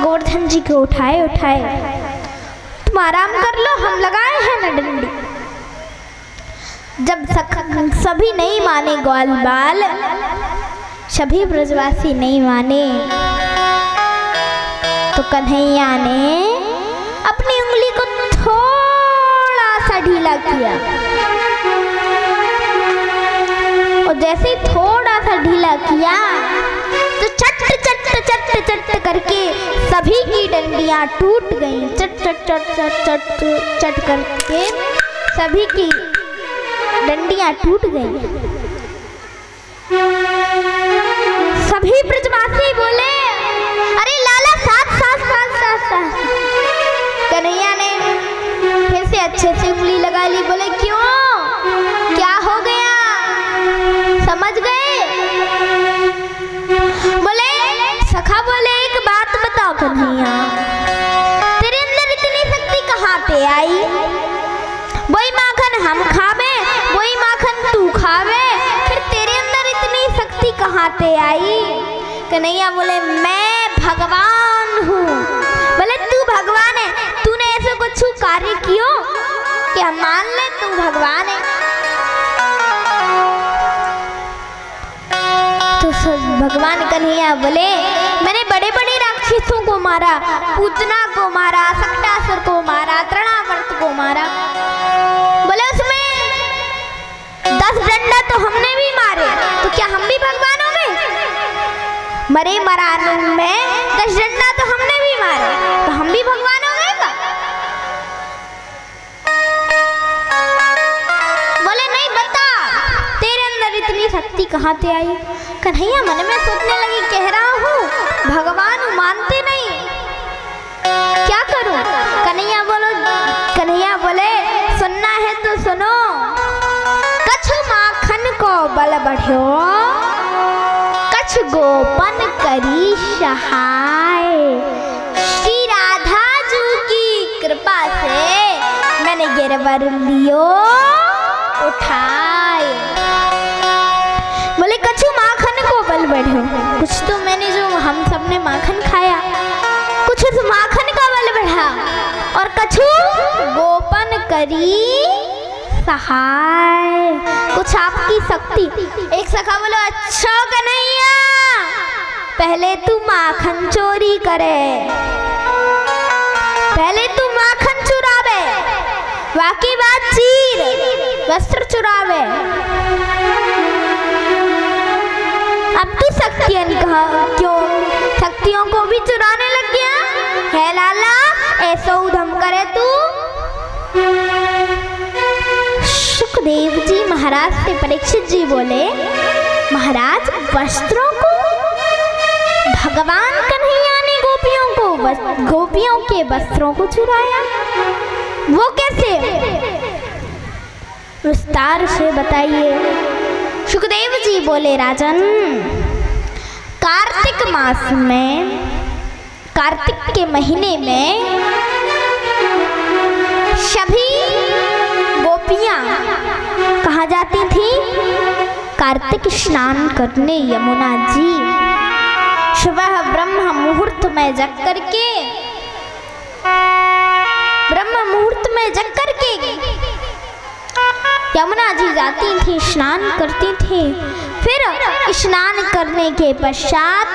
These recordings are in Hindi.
गोवर्धन जी को उठाए तुम आराम कर लो, हम लगाए हैं ना डंडी। जब सभी नहीं माने ग्वाल बाल, सभी ब्रजवासी नहीं माने, तो कन्हैया ने अपनी उंगली को थोड़ा सा ढीला किया, और जैसे थोड़ा सा ढीला किया तो चट करके सभी की डंडियां टूट गईं। चट करके सभी की डंडियां टूट गईं। सभी ब्रजवासी बोले, अरे लाला साथ। कन्हैया ने फिर से अच्छे से उंगली लगा ली, बोले क्यों, क्या हो गया, समझ गए? बोले सखा बोले एक बात बताओ कन्हैया, तेरे अंदर इतनी शक्ति कहाँ पे आई? वही माखन हम खावे, वही माखन तू खावे, फिर तेरे अंदर इतनी शक्ति कहाँ पे आई? कन्हैया बोले मैं भगवान हूँ। बोले तू भगवान है, तूने ऐसे कुछ कार्य कियो कि हम मान ले तू भगवान है? तो भगवान कन्हैया बोले मैंने बड़े बड़े राक्षसों को मारा, पूतना को मारा, सकटासुर को मारा, तृणावर्त को मारा। बोले उसमें 10 डंडा तो हमने भी मारे, तो क्या हम भी भगवान हो गए? मरे मरान में 10 डंडा तो हमने भी मारे, तो हम भी भगवान हो गए का? बोले नहीं, बता तेरे अंदर इतनी शक्ति कहाँ से आई? कन्हैया मन में सोचने लगी, कह रहा हूँ भगवान मानते नहीं, क्या करूं? कन्हैया बोले सुनना है तो सुनो। कछु माखन को बल बढ़्यो, कछु गोपन करी सहाय। श्री राधा जी की कृपा से मैंने गिरवर लियो उठाए। बोले कछु माखन को बल बढ़्यो, कुछ तो मैंने जो हम सब ने माखन खाया, कुछ उस माखन का बल बढ़ा, और कछु गोपन करी सहाय, कुछ आपकी शक्ति। एक सखा बोलो अच्छा कन्हैया, पहले तू माखन चोरी करे, पहले तू माखन चुरावे, बाकी बात चीर वस्त्र चुरावे, अब तू शक्तियों को भी चुराने लग गया है लाला, ऐसा उधम करे तू? सुखदेव जी महाराज से परीक्षित जी बोले, महाराज वस्त्रों को भगवान कन्हैया ने गोपियों के वस्त्रों को चुराया, वो कैसे? विस्तार से बताइए। सुखदेव जी बोले राजन, कार्तिक मास में, कार्तिक के महीने में सभी गोपियां कहाँ जाती थी? कार्तिक स्नान करने यमुना जी। सुबह ब्रह्म मुहूर्त में जग करके यमुना जी जाती थी, स्नान करती थी, फिर स्नान करने के पश्चात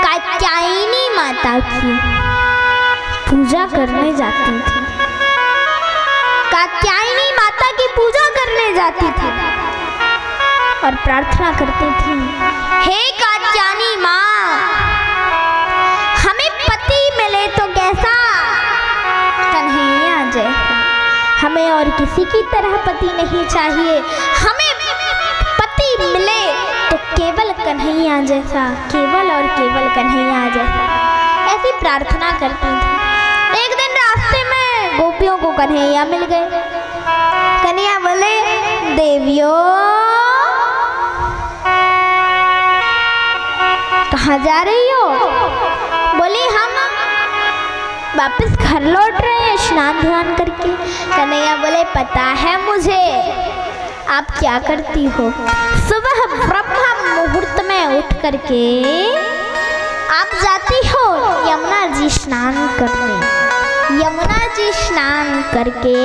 कात्यायनी माता की पूजा करने जाती थी। कात्यायनी माता की पूजा करने जाती थी और प्रार्थना करती थी, हे कात्यायनी माँ, हमें पति मिले तो कैसा? कन्हैया जैसा। हमें और किसी की तरह पति नहीं चाहिए, हमें पति मिले तो केवल कन्हैया जैसा, केवल और केवल कन्हैया जैसा। ऐसी प्रार्थना करती थी। एक दिन रास्ते में गोपियों को कन्हैया मिल गए। कन्हैया बोले, देवियों कहाँ जा रही हो? बोली हम वापस घर लौट रहे हैं स्नान ध्यान करके। कन्हैया बोले, पता है मुझे आप क्या करती हो। सुबह ब्रह्म मुहूर्त में उठ करके आप जाती हो यमुना स्नान करने। यमुना जी स्नान करके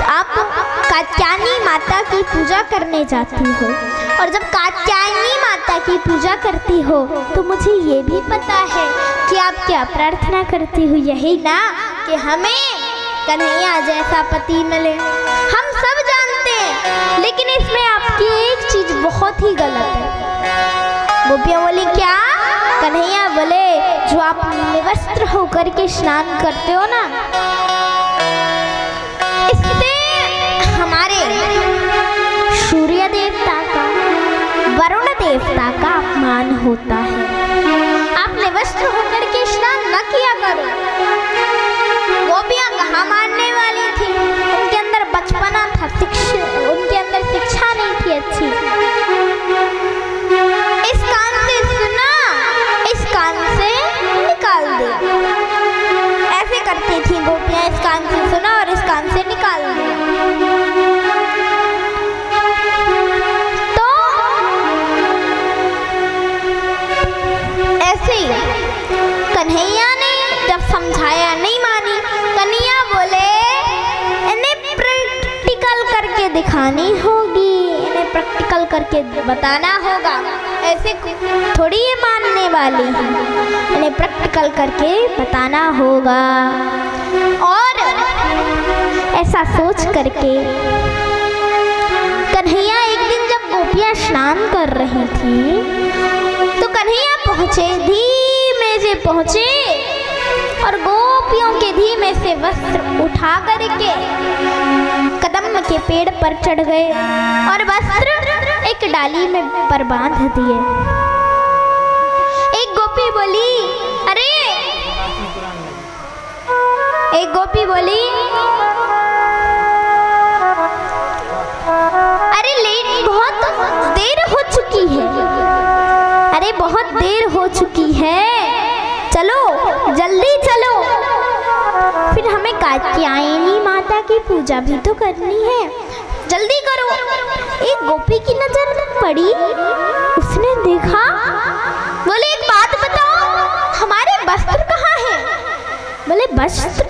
आप कात्यायनी माता की पूजा करने जाती हो, और जब कात्यायनी माता की पूजा करती हो तो मुझे ये भी पता है कि आप क्या प्रार्थना करती हो, यही ना कि हमें कन्हैया जैसा पति मिले। हम सब जानते हैं, लेकिन इसमें आपकी एक चीज बहुत ही गलत है। गोपियाँ बोली क्या? कन्हैया बोले जो आप निवस्त्र होकर के स्नान करते हो ना, इससे हमारे सूर्य देवता का, वरुण देवता का अपमान होता है। आप निवस्त्र होकर के स्नान न किया करो। गोपियाँ कहाँ मानने वाली थी? उनके अंदर बचपना था, उनके अंदर शिक्षा नहीं थी अच्छी। इस कान से सुना, इस कान से निकाल दिया। ऐसे करती थी गोपियाँ, इस कान से सुना और इस कान से निकाल दिया। तो ऐसे कन्हैया ने जब समझाया नहीं मानी। कन्हैया बोले इन्हें प्रैक्टिकल करके दिखानी होगी, इन्हें प्रैक्टिकल करके बताना होगा, ऐसे थोड़ी ये मानने वाली है, इन्हें प्रैक्टिकल करके बताना होगा। और ऐसा सोच करके कन्हैया एक दिन जब गोपियाँ स्नान कर रही थी तो कन्हैया पहुँचे, धीमे से पहुँचे और गोपियों के धीमे से वस्त्र उठा करके कदम के पेड़ पर चढ़ गए और वस्त्र एक डाली में पर बांध दिए। एक गोपी बोली अरे, एक गोपी बोली अरे लेट, बहुत देर हो चुकी है, अरे बहुत देर हो चुकी है, चलो जल्दी चलो, फिर हमें कात्यायनी माता की पूजा भी तो करनी है, जल्दी करो। एक गोपी की नजर पड़ी, उसने देखा, बोले एक बात बताओ, हमारे वस्त्र कहाँ हैं? बोले वस्त्र?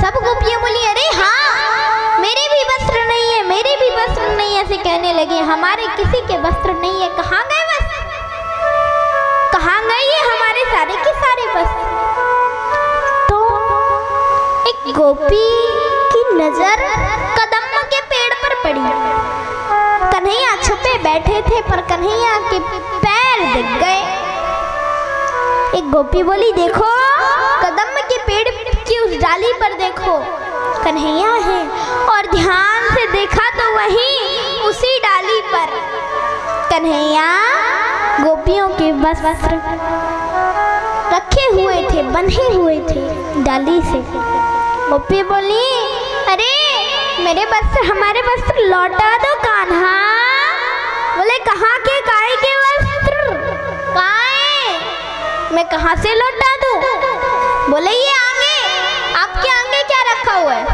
सब गोपियाँ बोली अरे हाँ, मेरे भी वस्त्र नहीं है, मेरे भी वस्त्र नहीं है, ऐसे कहने लगे। हमारे किसी के वस्त्र नहीं है, कहाँ गए वस्त्र? कहाँ गए ये हमारे सारे के सारे वस्त्र? तो एक गोपी की नजर कदम के पेड़ पर पड़ी। कन्हैया छुपे बैठे थे पर कन्हैया के पैर दिख गए। एक गोपी बोली देखो, कदम के पेड़ की उस डाली पर देखो, कन्हैया है। और ध्यान से देखा तो वहीं उसी डाली पर कन्हैया गोपियों के वस्त्र रखे हुए थे, बंधे हुए थे डाली से। गोपी बोली अरे मेरे वस्त्र, हमारे वस्त्र लौटा दो कान्हा। बोले कहाँ के, काहे के वस्त्र? काहे? मैं कहाँ से लौटा दूं? बोले ये आगे, आपके आगे क्या रखा हुआ है?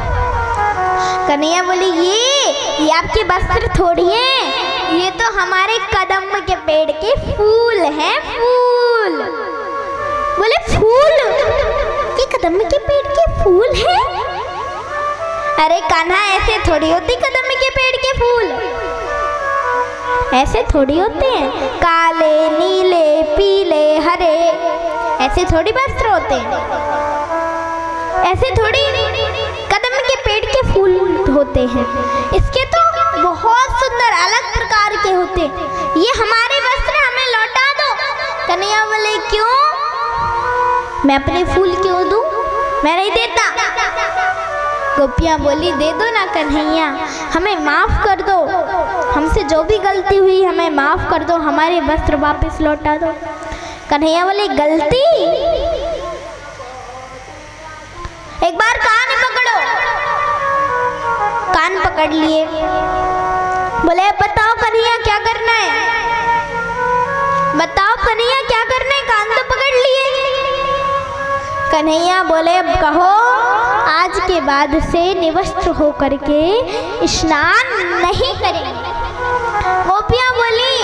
कन्हैया बोली ये आपके वस्त्र थोड़ी हैं, ये तो हमारे कदम के पेड़ के फूल हैं, फूल। बोले फूल? ये कदम के पेड़ के फूल हैं? अरे कान्हा ऐसे थोड़ी होती कदम के पेड़ के फूल, ऐसे थोड़ी होते हैं, काले नीले पीले हरे, ऐसे थोड़ी वस्त्र होते हैं, ऐसे थोड़ी कदम के पेड़ के फूल होते हैं। इसके तो बहुत सुंदर अलग प्रकार के होते हैं, ये हमारे वस्त्र, हमें लौटा दो। कन्हैया बोले क्यों? मैं अपने फूल क्यों दूं? मैं नहीं देता। गोपियाँ बोली दे दो ना कन्हैया, हमें माफ कर दो, हमसे जो भी गलती हुई हमें माफ कर दो, हमारे वस्त्र वापस लौटा दो। कन्हैया बोले गलती? एक बार कान पकड़ो। कान पकड़ लिए, बोले बताओ कन्हैया क्या करना है, बताओ कन्हैया क्या करना है, कान तो पकड़ लिए। कन्हैया बोले कहो आज के बाद से निवस्त्र होकर के स्नान नहीं करेंगे। गोपियाँ बोली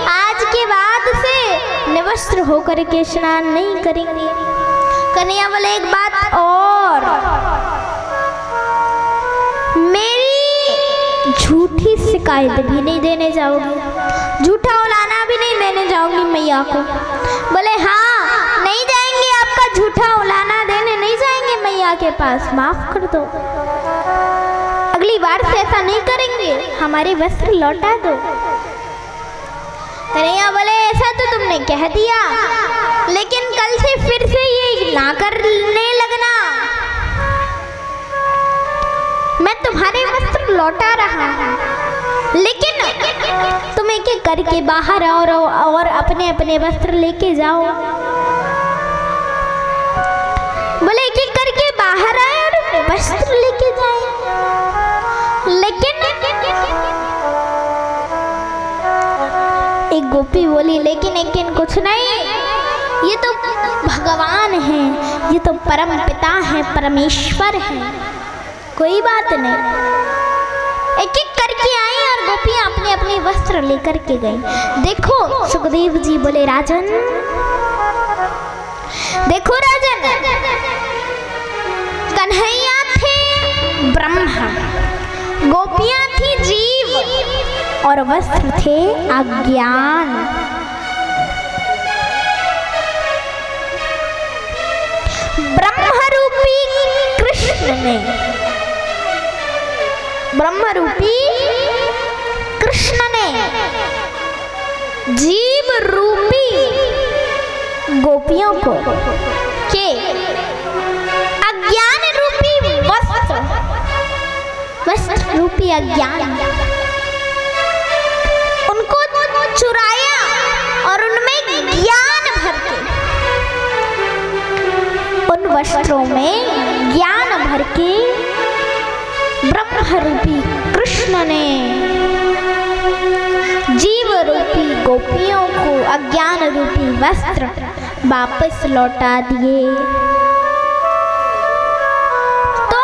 आज के बाद अवस्त्र होकर के स्नान नहीं करेंगे। कन्हैया बोले एक बात और, मेरी झूठी शिकायत भी नहीं देने जाओगी, झूठा उलाना भी नहीं देने जाओगी मैया को। बोले हाँ नहीं जाएंगे, आपका झूठा उलाना देने नहीं जाएंगे मैया के पास, माफ कर दो, अगली बार से ऐसा नहीं करेंगे, हमारे वस्त्र लौटा दो। कन्हैया बोले ऐसा तो तुमने कह दिया, लेकिन कल से फिर से ये ना करने लगना, मैं तुम्हारे वस्त्र लौटा रहा हूँ, लेकिन तुम एक एक करके बाहर आओ और अपने अपने वस्त्र लेके जाओ। बोले एक एक करके बाहर आए और वस्त्र लेके जाए, लेकिन एक गोपी बोली लेकिन कुछ नहीं, ये तो भगवान हैं, ये तो परम पिता हैं, परमेश्वर हैं, कोई बात नहीं। एक एक करके आई और गोपियां अपने अपने वस्त्र लेकर के गई। देखो सुखदेव जी बोले राजन, देखो राजन, कन्हैया थे ब्रह्मा, गोपियां थी जीव और वस्त्र थे अज्ञान। ब्रह्मरूपी कृष्ण ने, ब्रह्मरूपी कृष्ण ने जीव रूपी गोपियों को के अज्ञान रूपी वस्त्र, वस्त्र रूपी अज्ञान उनको चुराया और उनमें ज्ञान भर के, उन वस्त्रों में ज्ञान भर के ब्रह्मरूपी कृष्ण ने जीव रूपी गोपियों को अज्ञान रूपी वस्त्र वापस लौटा दिए। तो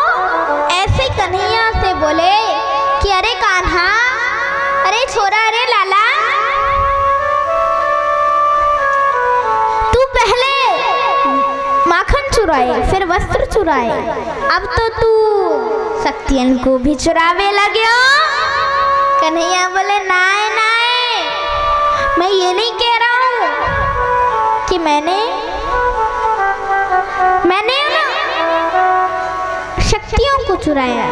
ऐसे कन्हैया से बोले कि अरे कान्हा, अरे छोरा, अरे लाला, तू पहले माखन चुराए फिर वस्त्र चुराए, अब तो तू शक्तियन को भी चुरावे लगे हो। कन्हैया बोले नाय नाय, मैं ये नहीं कह रहा हूँ कि मैंने ना शक्तियों को चुराया,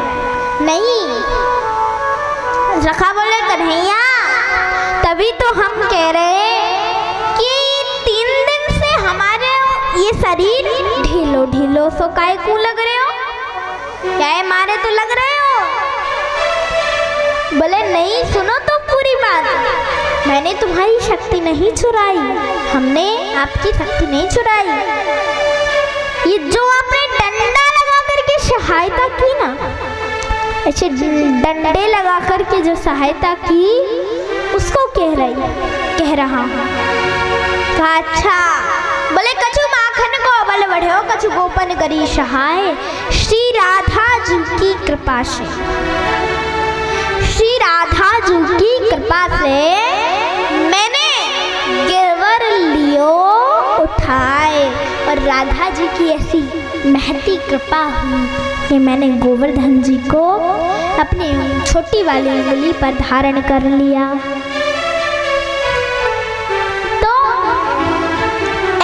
नहीं। सखा बोले कन्हैया, तभी तो हम कह रहे कि 3 दिन से हमारे ये शरीर ढीलो ढीलो सो काय को लग रहे हो, क्या है मारे तो लग रहे हो। बोले नहीं, सुनो तो पूरी बात, मैंने तुम्हारी शक्ति नहीं चुराई, हमने आपकी शक्ति नहीं चुराई। ये जो आपने डंडा लगा करके सहायता की ना, ऐसे डंडे लगा करके जो सहायता की, उसको कह रहा हूँ। कहा अच्छा। बोले कछु माखन को अबल बढ़ो, कछु गोपन करी सहाय, श्री राधा जी की कृपा से, श्री राधा जी की कृपा से मैंने गिरवर लियो उठाए, और राधा जी की ऐसी महती कृपा हुई कि मैंने गोवर्धन जी को अपनी छोटी वाली उंगली पर धारण कर लिया। तो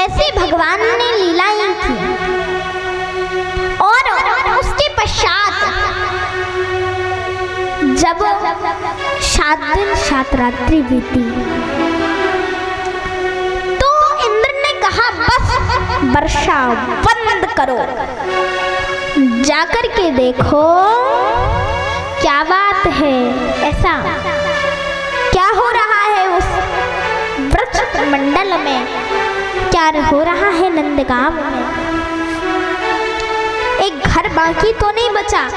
ऐसे भगवान ने लीलाएं की। और उसके पश्चात जब 7 दिन 7 रात्रि बीती, तो इंद्र ने कहा बस वर्षा बंद करो, जाकर के देखो क्या बात है, ऐसा क्या हो रहा है उस वृक्ष मंडल में, क्या हो रहा है नंदगांव में। एक घर बाकी तो नहीं बचा,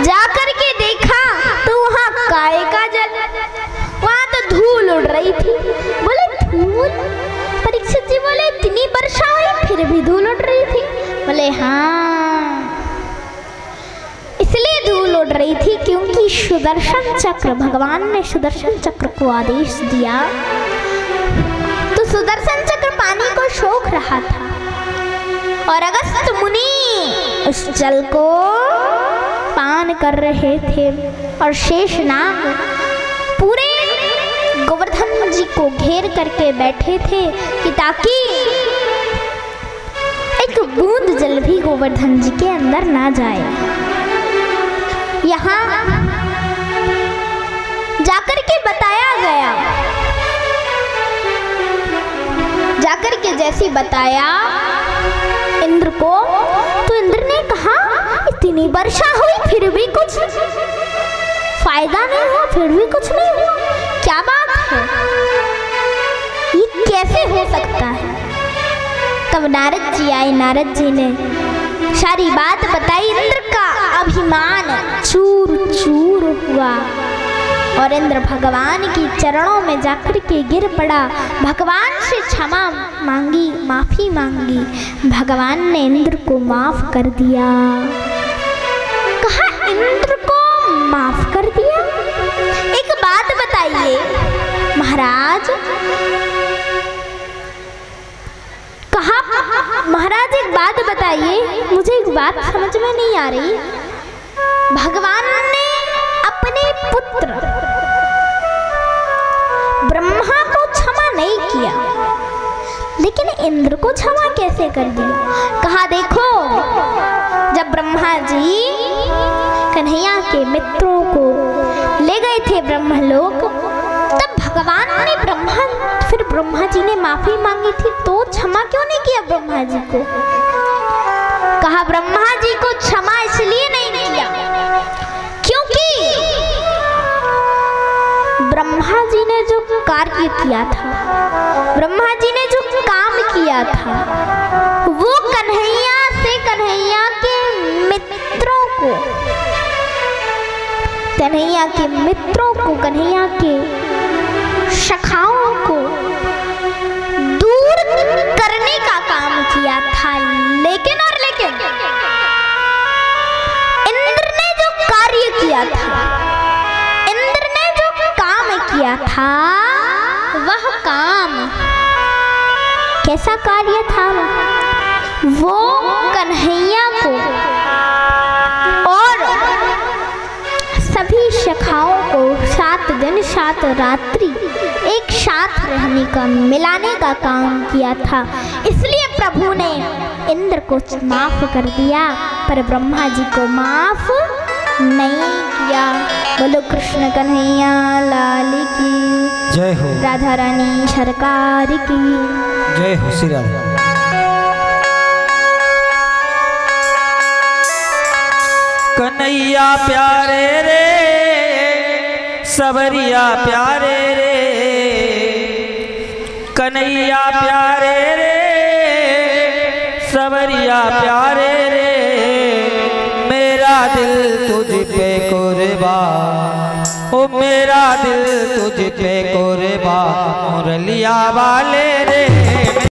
जाकर के देखा तो वहाँ काय का जल, वहाँ तो धूल उड़ रही थी। बोले धूल? परीक्षित जी बोले इतनी वर्षा हुई फिर भी धूल उड़ रही थी। बोले हाँ, इसलिए धूल उड़ रही थी क्योंकि सुदर्शन चक्र, भगवान ने सुदर्शन चक्र को आदेश दिया। तो सुदर्शन चक्र पानी को शौक रहा था और अगस्त मुनि उस जल को पान कर रहे थे और शेषनाग पूरे गोवर्धन जी को घेर करके बैठे थे कि ताकि एक बूंद जल भी गोवर्धन जी के अंदर ना जाए। यहाँ जाकर के बताया गया, जाकर के जैसी बताया इंद्र को, तो इंद्र ने कहा इतनी वर्षा हुई फिर भी कुछ फायदा नहीं हुआ, फिर भी कुछ नहीं हुआ, क्या बात है, ये कैसे हो सकता है। तब नारद जी आए, नारद जी ने सारी बात बताई। इंद्र का अभिमान चूर चूर हुआ और इंद्र भगवान के चरणों में जाकर के गिर पड़ा, भगवान से क्षमा मांगी, माफी मांगी। भगवान ने इंद्र को माफ कर दिया। कहा इंद्र को माफ कर दिया। एक बात बताइए महाराज, कहा महाराज एक बात बताइए, मुझे एक बात समझ में नहीं आ रही। भगवान ने अपने पुत्र ब्रह्मा को क्षमा नहीं किया, लेकिन इंद्र को क्षमा कैसे कर दिया। कहा देखो, जब ब्रह्मा जी कन्हैया के मित्रों को ले गए थे ब्रह्मलोक, तब भगवान ने ब्रह्मा जी ने माफी मांगी थी, तो क्षमा क्यों नहीं किया ब्रह्मा जी को। कहा ब्रह्मा जी को क्षमा इसलिए नहीं किया क्योंकि ब्रह्मा जी ने जो कार्य किया था, ब्रह्मा जी ने जो काम किया था, वो कन्हैया से कन्हैया के मित्रों को, कन्हैया के मित्रों को, कन्हैया के सखाओं को दूर करने का काम किया था। लेकिन इंद्र ने जो कार्य किया था, इंद्र ने जो काम किया था, वह काम कैसा कार्य था। वो कन्हैया को और सभी सखाओं को 7 दिन 7 रात्रि एक साथ रहने का, मिलाने का काम किया था। इसलिए प्रभु ने इंद्र को माफ कर दिया, पर ब्रह्मा जी को माफ नहीं किया। बोलो कृष्ण कन्हैया लाल की जय हो, राधा रानी सरकार की जय हो। श्री राधा। कन्हैया प्यारे रे, सबरिया प्यारे रे, कन्हैया प्यारे रे, सबरिया प्यारे रे, मेरा दिल तुझ पे कुर्बान, ओ मेरा दिल तुझ पे कुर्बान, मुरलिया वाले रे।